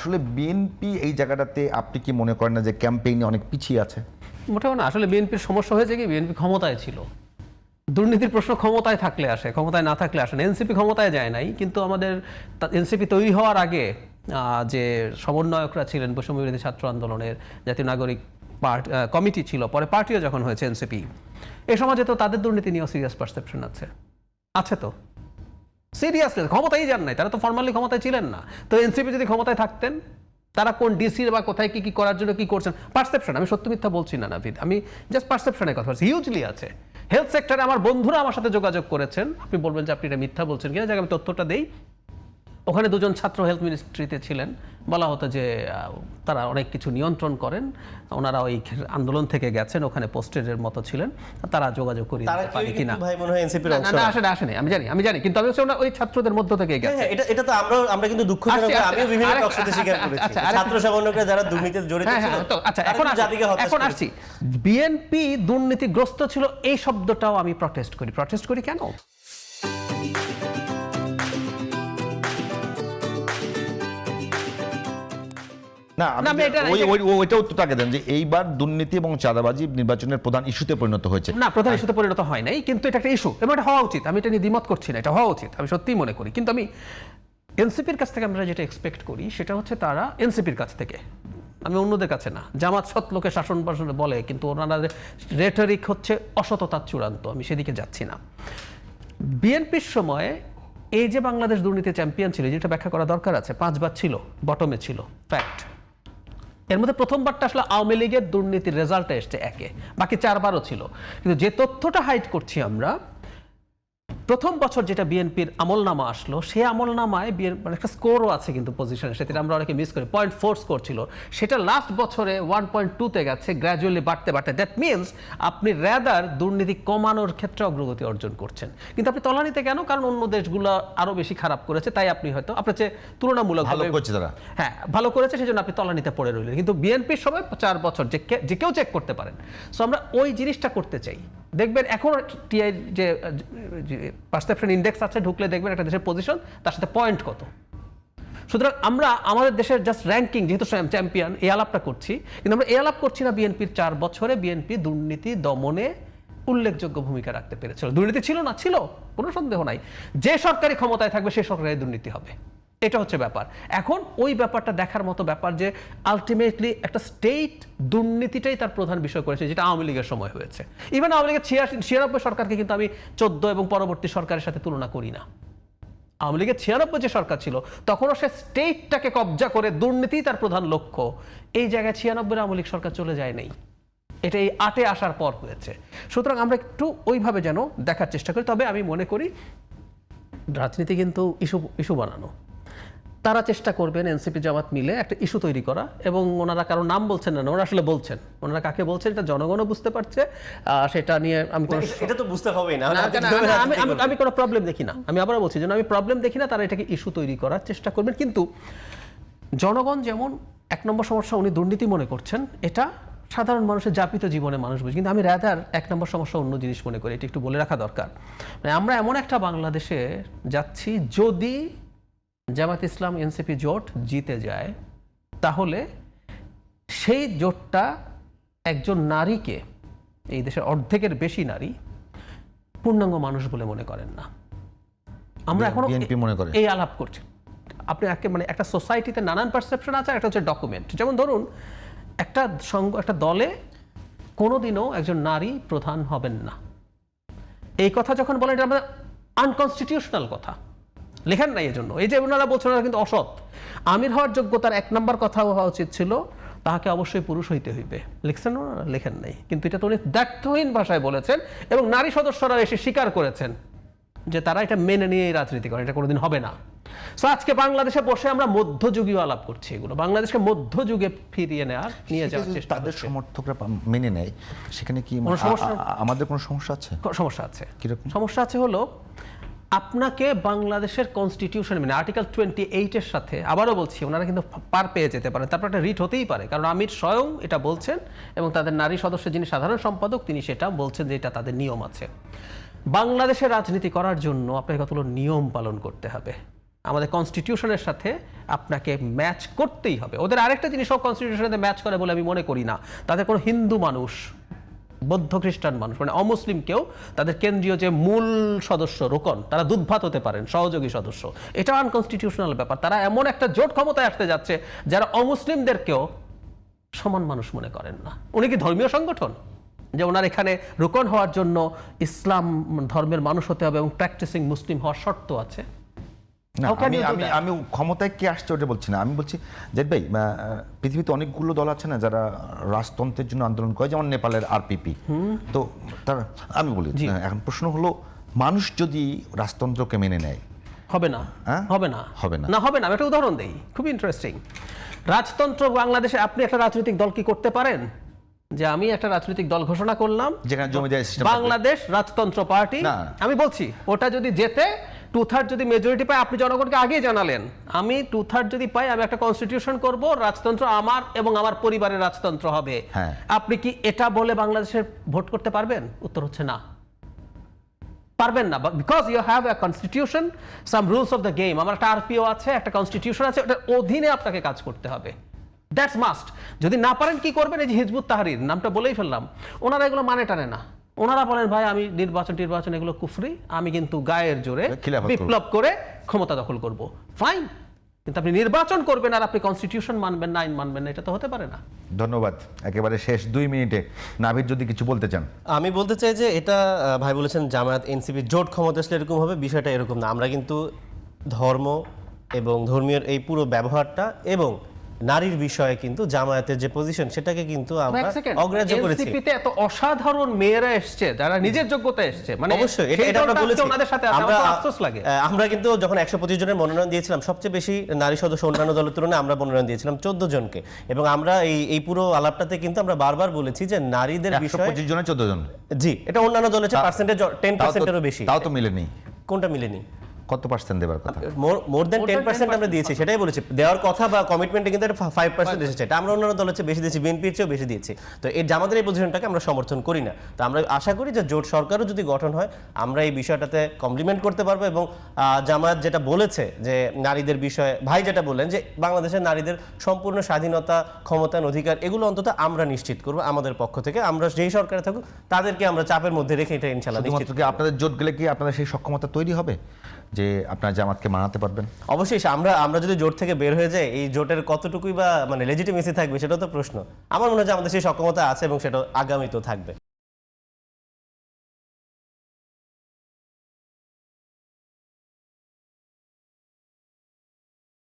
আসলে বিএনপি এই জায়গাটাতে আপনি কি মনে করেন না যে ক্যাম্পেইনে অনেক পিছিয়ে আছে? মোটেও না। আসলে বিএনপির সমস্যা হয়েছে কি, বিএনপি ক্ষমতায় ছিল, দুর্নীতির প্রশ্ন ক্ষমতায় থাকলে আসে, ক্ষমতায় না থাকলে আসে না। এনসিপি ক্ষমতায় যায় নাই, কিন্তু আমাদের এনসিপি তৈরি হওয়ার আগে যে সমন্বয়করা ছিলেন বৈষম্য বিরোধী ছাত্র আন্দোলনের, জাতীয় নাগরিক কমিটি ছিল, পরে পার্টিও যখন হয়েছে এনসিপি, এই সমাজে তো তাদের দুর্নীতি নিয়েও সিরিয়াস পারসেপশন আছে তো সিরিয়াসলি ক্ষমতায় যান নাই, তারা তো ফর্মালি ক্ষমতায় ছিলেন না। তো এনসিপি যদি ক্ষমতায় থাকতেন, তারা কোন ডিসির বা কোথায় কি করার জন্য কি করছেন, পারসেপশন, আমি সত্য মিথ্যা বলছি না নাভিদ, আমি জাস্ট পারসেপশনের কথা বলছি, হিউজলি আছে। হেলথ সেক্টরে আমার বন্ধুরা আমার সাথে যোগাযোগ করেছেন, আপনি বলবেন যে আপনি এটা মিথ্যা বলছেন কিনা, যাকে আমি তথ্যটা দেই। ওখানে দুজন ছাত্র হেলথ মিনিস্ট্রিতে ছিলেন, বলা হতো যে তারা অনেক কিছু নিয়ন্ত্রণ করেন, ওনারা ওই আন্দোলন থেকে গেছেন, ওখানে পোস্টেডের মতো ছিলেন, তারা যোগাযোগ করি পারে কিনা। আসেনি, আমি জানি, কিন্তু আমি ওই ছাত্রদের মধ্য থেকে গেছে। এটা তো আমরা কিন্তু দুঃখজনক, আমিও বিভিন্ন টকশোতে স্বীকার করেছি ছাত্র সমন্বয়করা যারা দুর্নীতিতে জড়িত ছিল। আচ্ছা, এখন আসছি, বিএনপি দুর্নীতিগ্রস্ত ছিল এই শব্দটাও আমি প্রটেস্ট করি কেন? না, ওইটা উত্তরটাকে দেন যে এইবার দুর্নীতি এবং চাঁদাবাজি নির্বাচনের প্রধান ইস্যুতে পরিণত হয়েছে। না, প্রধান ইস্যুতে পরিণত হয় নাই, কিন্তু এটা একটা ইস্যু এবং এটা হওয়া উচিত। আমি এটা নিয়ে দ্বিমত করছি না, এটা হওয়া উচিত, আমি সত্যিই মনে করি। কিন্তু আমি এনসিপির কাছ থেকে আমরা যেটা এক্সপেক্ট করি সেটা হচ্ছে, তারা এনসিপির কাছ থেকে, আমি অন্যদের কাছে না, জামাত সৎ লোকে শাসন বলে, কিন্তু ওনাদের রেটরিক হচ্ছে অসততার চূড়ান্ত, আমি সেদিকে যাচ্ছি না। বিএনপির সময় এই যে বাংলাদেশ দুর্নীতি চ্যাম্পিয়ন ছিল, যেটা ব্যাখ্যা করা দরকার আছে, 5 বার ছিল, বটমে ছিল, ফ্যাক্ট। এর মধ্যে প্রথমবারটা আসলে আওয়ামী লীগের দুর্নীতির রেজাল্টে এসছে একে, বাকি 4 বারও ছিল। কিন্তু যে তথ্যটা হাইড করছি আমরা, প্রথম বছর যেটা বিএনপির আমলনামা আসলো, সে আমলনামায় একটা স্কোরও আছে কিন্তু পজিশনে, সেটা আমরা অনেকে মিস করি, 0.4 স্কোর ছিল, সেটা লাস্ট বছরে 1.2-তে গেছে, গ্র্যাজুয়ালি বাড়তে। দ্যাট মিনস আপনি র্যাদার দুর্নীতি কমানোর ক্ষেত্রে অগ্রগতি অর্জন করছেন, কিন্তু আপনি তলানিতে কেন? কারণ অন্য দেশগুলো আরো বেশি খারাপ করেছে, তাই আপনি হয়তো আপনার চেয়ে তুলনামূলক ভালো করেছে, সেজন্য আপনি তলানিতে পড়ে রইলেন। কিন্তু বিএনপির সময় 4 বছর যে কেউ চেক করতে পারেন। সো আমরা ওই জিনিসটা করতে চাই। দেখবেন এখন টিআই যে পারসেপশন ইন্ডেক্স আছে, ঢুকলে দেখবেন একটা দেশের পজিশন, তার সাথে পয়েন্ট কত। সুতরাং আমরা আমাদের দেশের জাস্ট র্যাঙ্কিং, যেহেতু চ্যাম্পিয়ন, এই আলাপটা করছি, কিন্তু আমরা এই আলাপ করছি না বিএনপির 4 বছরে বিএনপি দুর্নীতি দমনে উল্লেখযোগ্য ভূমিকা রাখতে পেরেছিল। দুর্নীতি ছিল না, ছিল, কোনো সন্দেহ নাই। যে সরকারি ক্ষমতায় থাকবে সে সরকারের দুর্নীতি হবে, এটা হচ্ছে ব্যাপার। এখন ওই ব্যাপারটা দেখার মতো ব্যাপার যে আলটিমেটলি একটা স্টেট দুর্নীতিটাই তার প্রধান বিষয় করেছে, যেটা আওয়ামী লীগের সময় হয়েছে। ইভেন আওয়ামী লীগের 96 সরকারকে কিন্তু আমি 14 এবং পরবর্তী সরকারের সাথে তুলনা করি না। আওয়ামী লীগের 96 যে সরকার ছিল, তখনও সে স্টেটটাকে কবজা করে দুর্নীতি তার প্রধান লক্ষ্য। এই জায়গায় 96 আওয়ামী লীগ সরকার চলে যায় নাই, এটা এই 8-এ আসার পর হয়েছে। সুতরাং আমরা একটু ওইভাবে যেন দেখার চেষ্টা করি। তবে আমি মনে করি রাজনীতি কিন্তু ইস্যু বানানো, তারা চেষ্টা করবেন এনসিপি জামাত মিলে একটা ইস্যু তৈরি করা, এবং ওনারা কারো নাম বলছেন না, ওনারা আসলে বলছেন, ওনারা কাকে বলছেন এটা জনগণও বুঝতে পারছে। সেটা নিয়ে আমি এটা তো বুঝতে হবেই না, আমি কোনো প্রবলেম দেখি না, আমি আবারও বলছি যেন আমি প্রবলেম দেখি না। তারা এটাকে ইস্যু তৈরি করার চেষ্টা করবেন, কিন্তু জনগণ যেমন 1 নম্বর সমস্যা উনি দুর্নীতি মনে করছেন, এটা সাধারণ মানুষের যাপিত জীবনে মানুষ বুঝি, কিন্তু আমি রাদার 1 নম্বর সমস্যা অন্য জিনিস মনে করি। এটা একটু বলে রাখা দরকার। আমরা এমন একটা বাংলাদেশে যাচ্ছি, যদি জামাত ইসলাম এনসিপি জোট জিতে যায়, তাহলে সেই জোটটা একজন নারীকে, এই দেশের অর্ধেকের বেশি নারী, পূর্ণাঙ্গ মানুষ বলে মনে করেন না। আমরা এখন এই আলাপ করছি। আপনি মানে একটা সোসাইটিতে নানান পারসেপশন আছে, একটা হচ্ছে ডকুমেন্ট। যেমন ধরুন একটা দলে কোনোদিনও একজন নারী প্রধান হবেন না, এই কথা যখন বলেন, এটা আমাদের আনকনস্টিটিউশনাল কথা, লেখেন নাই এজন্য। এই যে ওনারা বলছেন, ওনারা কিন্তু অসৎ। আমির হওয়ার যোগ্যতার 1 নম্বর কথা হওয়া উচিত ছিল, তাহাকে অবশ্যই পুরুষ হইতে হইবে, লিখছেন ওনারা? লেখেন নাই। কিন্তু এটা তো উনি দ্ব্যর্থহীন ভাষায় বলেছেন, এবং নারী সদস্যরা এসে স্বীকার করেছেন যে তারা এটা মেনে নিয়ে রাজনীতি করে, এটা কোনোদিন হবে না। সো আজকে বাংলাদেশে বসে আমরা মধ্যযুগীয় আলাপ করছি, এগুলো বাংলাদেশকে মধ্যযুগে ফিরিয়ে নিয়ে যাওয়ার চেষ্টা। তাদের সমর্থকরা মেনে নেয়, সেখানে কি আমাদের কোনো সমস্যা আছে? সমস্যা আছে। কিরকম সমস্যা আছে? হলো আপনাকে বাংলাদেশের কনস্টিটিউশন মানে আর্টিকেল 28-এর সাথে, আবারও বলছি, ওনারা কিন্তু পার পেয়ে যেতে পারেন, তারপর একটা রিট হতেই পারে, কারণ আমির স্বয়ং এটা বলছেন, এবং তাদের নারী সদস্য যিনি সাধারণ সম্পাদক তিনি সেটা বলছেন যে এটা তাদের নিয়ম আছে। বাংলাদেশের রাজনীতি করার জন্য আপনাকে কতগুলো নিয়ম পালন করতে হবে। আমাদের কনস্টিটিউশনের সাথে আপনাকে ম্যাচ করতেই হবে। ওদের আরেকটা জিনিসও কনস্টিটিউশনের সাথে ম্যাচ করে বলে আমি মনে করি না। তাদের কোনো হিন্দু মানুষ, বৌদ্ধ খ্রিস্টান মানুষ, মানে অমুসলিমকেও তাদের কেন্দ্রীয় যে মূল সদস্য রোকন, তারা দুধভাত হতে পারেন, সহযোগী সদস্য। এটা আনকনস্টিটিউশনাল ব্যাপার। তারা এমন একটা জোট ক্ষমতায় আসতে যাচ্ছে যারা অমুসলিমদেরকেও সমান মানুষ মনে করেন না। উনি কি ধর্মীয় সংগঠন যে ওনার এখানে রোকন হওয়ার জন্য ইসলাম ধর্মের মানুষ হতে হবে এবং প্র্যাকটিসিং মুসলিম হওয়ার শর্ত আছে? না, How can আমি you do আমি that? আমি ক্ষমতায় কে আসছে ওটা বলছি না। আমি বলছি জেদ ভাই, পৃথিবীতে অনেকগুলো দল আছে না যারা রাজতন্ত্রের জন্য আন্দোলন করে, যেমন নেপালের আরপিপি। তো তারা, আমি বলি এখন প্রশ্ন হলো, মানুষ যদি রাজতন্ত্রকে মেনে নেয় হবে না, হ্যাঁ? হবে না, হবে না। না হবে না। আমি একটা উদাহরণ দেই, খুব ইন্টারেস্টিং। রাজতন্ত্র বাংলাদেশে আপনি একটা রাজনৈতিক দল কি করতে পারেন যে আমি একটা রাজনৈতিক দল ঘোষণা করলাম যেখানে জমিদারি সিস্টেম বাংলাদেশ রাজতন্ত্র পার্টি, না। আমি বলছি ওটা যদি জেতে 2/3 যদি মেজরিটি পায়, আপনি জনগণকে আগেই জানালেন আমি 2/3 যদি পাই আমি একটা কনস্টিটিউশন করব, রাজতন্ত্র আমার এবং আমার পরিবারের রাজতন্ত্র হবে। হ্যাঁ। আপনি কি এটা বলে বাংলাদেশের ভোট করতে পারবেন? উত্তর হচ্ছে না, পারবেন না। Because you have a constitution, some rules of the game. আমার একটা আরপিও আছে, একটা কনস্টিটিউশন আছে, ওটার অধীনে আপনাকে কাজ করতে হবে। That's must. যদি না পারেন কি করবেন? এই যে হিজবুত তাহরির নামটা বলেই ফেললাম, ওনারা এগুলো মানে টানে না। ওনারা বলেন ভাই আমি নির্বাচন এগুলো কুফরি, আমি কিন্তু গায়ের জোরে খিলাফত করব। বিপ্লব করে ক্ষমতা দখল করব। ফাইন, কিন্তু আপনি নির্বাচন করবেন আর আপনি কনস্টিটিউশন মানবেন না, আইন মানবেন না, এটা তো হতে পারে না। ধন্যবাদ। একেবারে শেষ 2 মিনিটে নাভিদ যদি কিছু বলতে চান। আমি বলতে চাই যে এটা ভাই বলেছেন জামায়াত এনসিপি জোট ক্ষমতা আসলে এরকম হবে, বিষয়টা এরকম না। আমরা কিন্তু ধর্ম এবং ধর্মীয় এই পুরো ব্যবহারটা এবং নারীর বিষয়ে কিন্তু জামায়াতের যে পজিশন সেটাকে কিন্তু আমরা অগ্রাহ্য করেছি। এনসিপিতে এত অসাধারণ মেয়েরা এসছে যারা নিজের যোগ্যতা এসছে, মানে অবশ্যই সেই এটা আমরা দলটা বলেছি। ওনাদের সাথে আছে, আমার তো আফসোস লাগে। আমরা কিন্তু যখন 125 জনের মনোনয়ন দিয়েছিলাম, সবচেয়ে বেশি নারী সদস্য অন্যান্য দলের তুলনায় আমরা মনোনয়ন দিয়েছিলাম 14 জনকে। এবং আমরা এই পুরো আলাপটাতে কিন্তু আমরা বারবার বলেছি যে নারীদের বিষয়ে 125 জনে 14 জন। জি, এটা অন্যান্য দলের চেয়ে পার্সেন্টেজ 10%-এরও বেশি। তাও তো মিলেনি। কোনটা মিলেনি? কত পার্সেন্ট দেবার কথা? মোর দেন 10% আমরা দিয়েছি, সেটাই বলেছি। দেওয়ার কথা বা কমিটমেন্টে কিন্তু এটা 5% এসেছে। এটা আমরা অন্যান্য দলের চেয়ে বেশি দিয়েছি, বিএনপির চেয়েও বেশি দিয়েছি। তো এই জামাতের এই পজিশনটাকে আমরা সমর্থন করি না। তো আমরা আশা করি যে জোট সরকারও যদি গঠন হয় আমরা এই বিষয়টাতে কমপ্লিমেন্ট করতে পারবো। এবং জামায়াত যেটা বলেছে যে নারীদের বিষয়ে, ভাই যেটা বললেন যে বাংলাদেশের নারীদের সম্পূর্ণ স্বাধীনতা, ক্ষমতায়ন, অধিকার, এগুলো অন্তত আমরা নিশ্চিত করবো আমাদের পক্ষ থেকে। আমরা যেই সরকারে থাকুক তাদেরকে আমরা চাপের মধ্যে রেখে এটা ইনশাআল্লাহ নিশ্চিত শুধুমাত্র কি আপনাদের জোট গেলে কি আপনাদের সেই সক্ষমতা তৈরি হবে যে আপনারা জামাতকে মানাতে পারবেন? অবশ্যই আমরা যদি জোট থেকে বের হয়ে যাই, এই জোটের কতটুকুই বা মানে লেজিটিমেসি থাকবে সেটা তো প্রশ্ন। আমার মনে হয় যে আমাদের সেই সক্ষমতা আছে এবং সেটা আগামীতেও থাকবে।